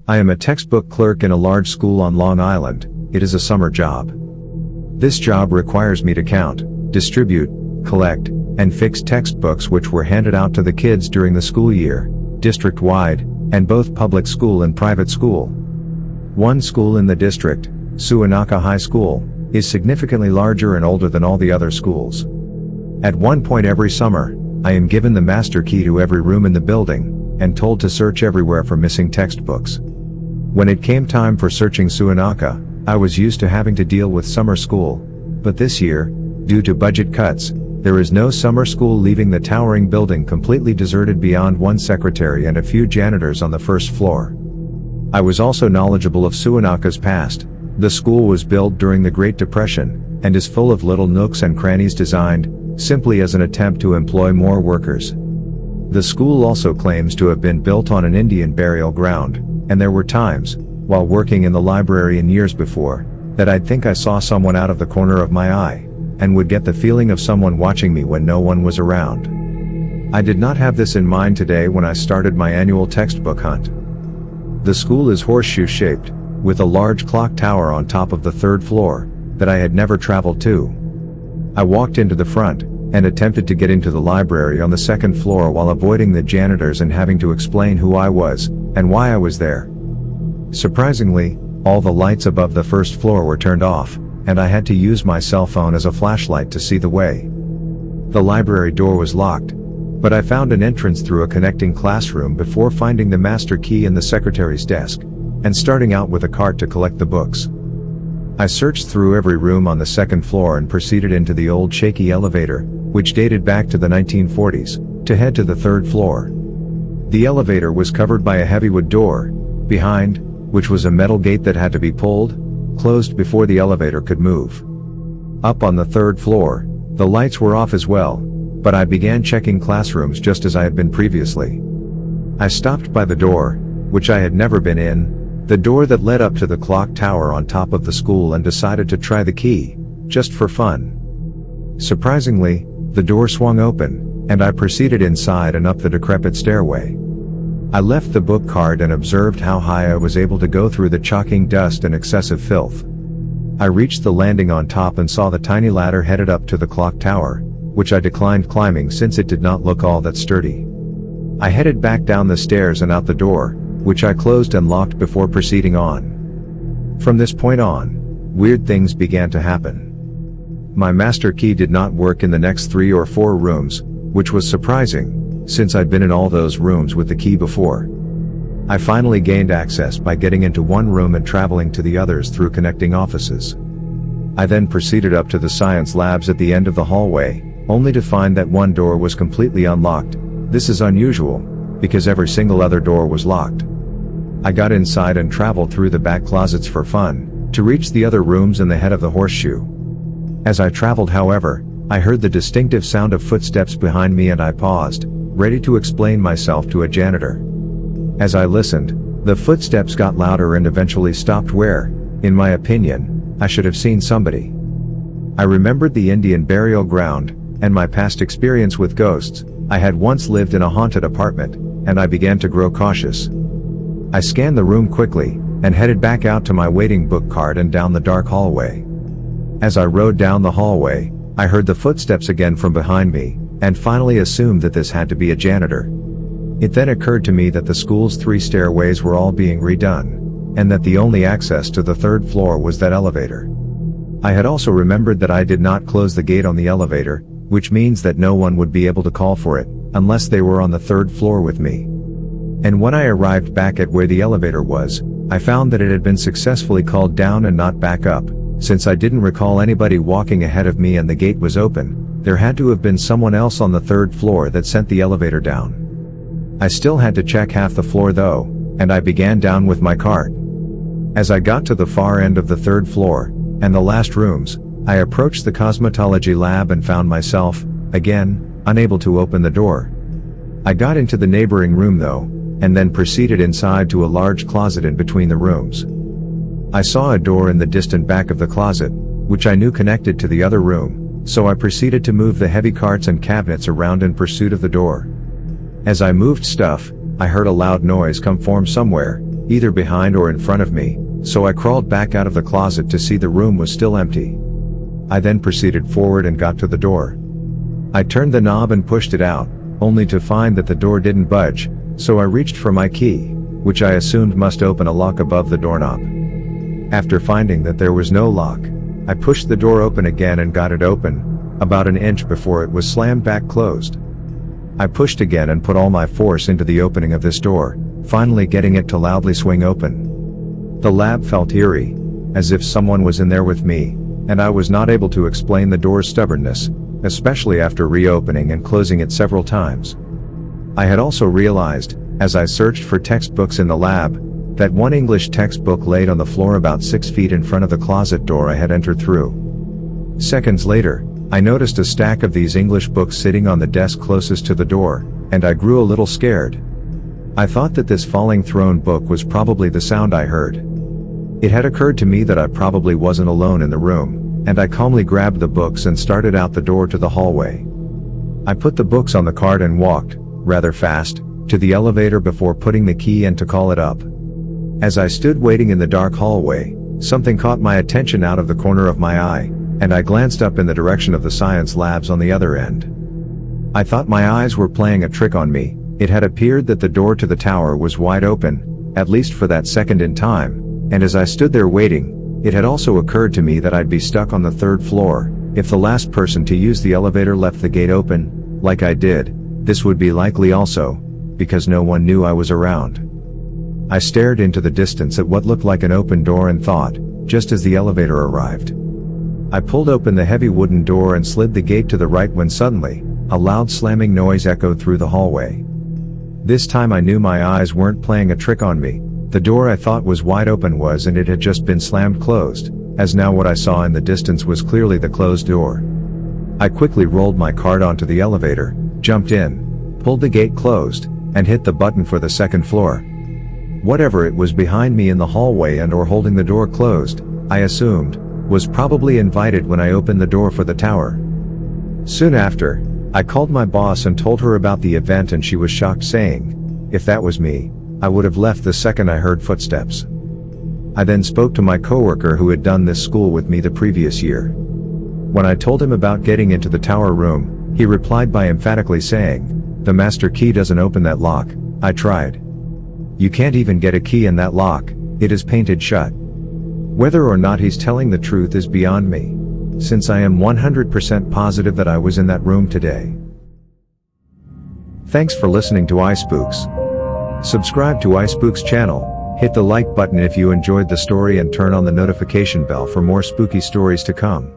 I am a textbook clerk in a large school on Long Island. It is a summer job. This job requires me to count, distribute, collect, and fix textbooks which were handed out to the kids during the school year, district-wide, and both public school and private school. One school in the district, Suwanaka High School, is significantly larger and older than all the other schools. At one point every summer, I am given the master key to every room in the building, and told to search everywhere for missing textbooks. When it came time for searching Suwanaka, I was used to having to deal with summer school, but this year, due to budget cuts, there is no summer school, leaving the towering building completely deserted beyond one secretary and a few janitors on the first floor. I was also knowledgeable of Suwanaka's past. The school was built during the Great Depression, and is full of little nooks and crannies designed simply as an attempt to employ more workers. The school also claims to have been built on an Indian burial ground, and there were times, while working in the library in years before, that I'd think I saw someone out of the corner of my eye, and would get the feeling of someone watching me when no one was around. I did not have this in mind today when I started my annual textbook hunt. The school is horseshoe-shaped, with a large clock tower on top of the third floor, that I had never traveled to. I walked into the front, and attempted to get into the library on the second floor while avoiding the janitors and having to explain who I was, and why I was there. Surprisingly, all the lights above the first floor were turned off, and I had to use my cell phone as a flashlight to see the way. The library door was locked, but I found an entrance through a connecting classroom before finding the master key in the secretary's desk, and starting out with a cart to collect the books. I searched through every room on the second floor and proceeded into the old shaky elevator, which dated back to the 1940s, to head to the third floor. The elevator was covered by a heavy wood door, behind which was a metal gate that had to be closed before the elevator could move. Up on the third floor, the lights were off as well, but I began checking classrooms just as I had been previously. I stopped by the door, which I had never been in, the door that led up to the clock tower on top of the school, and decided to try the key, just for fun. Surprisingly, the door swung open, and I proceeded inside and up the decrepit stairway. I left the book cart and observed how high I was able to go through the choking dust and excessive filth. I reached the landing on top and saw the tiny ladder headed up to the clock tower, which I declined climbing since it did not look all that sturdy. I headed back down the stairs and out the door, which I closed and locked before proceeding on. From this point on, weird things began to happen. My master key did not work in the next 3 or 4 rooms, which was surprising, since I'd been in all those rooms with the key before. I finally gained access by getting into one room and traveling to the others through connecting offices. I then proceeded up to the science labs at the end of the hallway, only to find that one door was completely unlocked. This is unusual, because every single other door was locked. I got inside and traveled through the back closets for fun, to reach the other rooms and the head of the horseshoe. As I traveled, however, I heard the distinctive sound of footsteps behind me, and I paused, ready to explain myself to a janitor. As I listened, the footsteps got louder and eventually stopped where, in my opinion, I should have seen somebody. I remembered the Indian burial ground, and my past experience with ghosts. I had once lived in a haunted apartment, and I began to grow cautious. I scanned the room quickly, and headed back out to my waiting book cart and down the dark hallway. As I rode down the hallway, I heard the footsteps again from behind me, and finally assumed that this had to be a janitor. It then occurred to me that the school's 3 stairways were all being redone, and that the only access to the third floor was that elevator. I had also remembered that I did not close the gate on the elevator, which means that no one would be able to call for it, unless they were on the third floor with me. And when I arrived back at where the elevator was, I found that it had been successfully called down and not back up. Since I didn't recall anybody walking ahead of me and the gate was open, there had to have been someone else on the third floor that sent the elevator down. I still had to check half the floor though, and I began down with my cart. As I got to the far end of the third floor, and the last rooms, I approached the cosmetology lab and found myself, again, unable to open the door. I got into the neighboring room though, and then proceeded inside to a large closet in between the rooms. I saw a door in the distant back of the closet, which I knew connected to the other room, so I proceeded to move the heavy carts and cabinets around in pursuit of the door. As I moved stuff, I heard a loud noise come from somewhere, either behind or in front of me, so I crawled back out of the closet to see the room was still empty. I then proceeded forward and got to the door. I turned the knob and pushed it out, only to find that the door didn't budge, so I reached for my key, which I assumed must open a lock above the doorknob. After finding that there was no lock, I pushed the door open again and got it open, about an inch before it was slammed back closed. I pushed again and put all my force into the opening of this door, finally getting it to loudly swing open. The lab felt eerie, as if someone was in there with me, and I was not able to explain the door's stubbornness, especially after reopening and closing it several times. I had also realized, as I searched for textbooks in the lab, that one English textbook laid on the floor about 6 feet in front of the closet door I had entered through. Seconds later, I noticed a stack of these English books sitting on the desk closest to the door, and I grew a little scared. I thought that this falling thrown book was probably the sound I heard. It had occurred to me that I probably wasn't alone in the room, and I calmly grabbed the books and started out the door to the hallway. I put the books on the cart and walked, rather fast, to the elevator before putting the key in to call it up. As I stood waiting in the dark hallway, something caught my attention out of the corner of my eye, and I glanced up in the direction of the science labs on the other end. I thought my eyes were playing a trick on me. It had appeared that the door to the tower was wide open, at least for that second in time, and as I stood there waiting, it had also occurred to me that I'd be stuck on the 3rd floor. If the last person to use the elevator left the gate open, like I did, this would be likely also, because no one knew I was around. I stared into the distance at what looked like an open door and thought, just as the elevator arrived. I pulled open the heavy wooden door and slid the gate to the right when suddenly, a loud slamming noise echoed through the hallway. This time I knew my eyes weren't playing a trick on me. The door I thought was wide open was, and it had just been slammed closed, as now what I saw in the distance was clearly the closed door. I quickly rolled my cart onto the elevator, jumped in, pulled the gate closed, and hit the button for the 2nd floor. Whatever it was behind me in the hallway and or holding the door closed, I assumed, was probably invited when I opened the door for the tower. Soon after, I called my boss and told her about the event, and she was shocked, saying, if that was me, I would have left the second I heard footsteps. I then spoke to my coworker who had done this school with me the previous year. When I told him about getting into the tower room, he replied by emphatically saying, the master key doesn't open that lock. I tried. You can't even get a key in that lock, it is painted shut. Whether or not he's telling the truth is beyond me, since I am 100% positive that I was in that room today. Thanks for listening to iSpooks. Subscribe to iSpooks channel, hit the like button if you enjoyed the story, and turn on the notification bell for more spooky stories to come.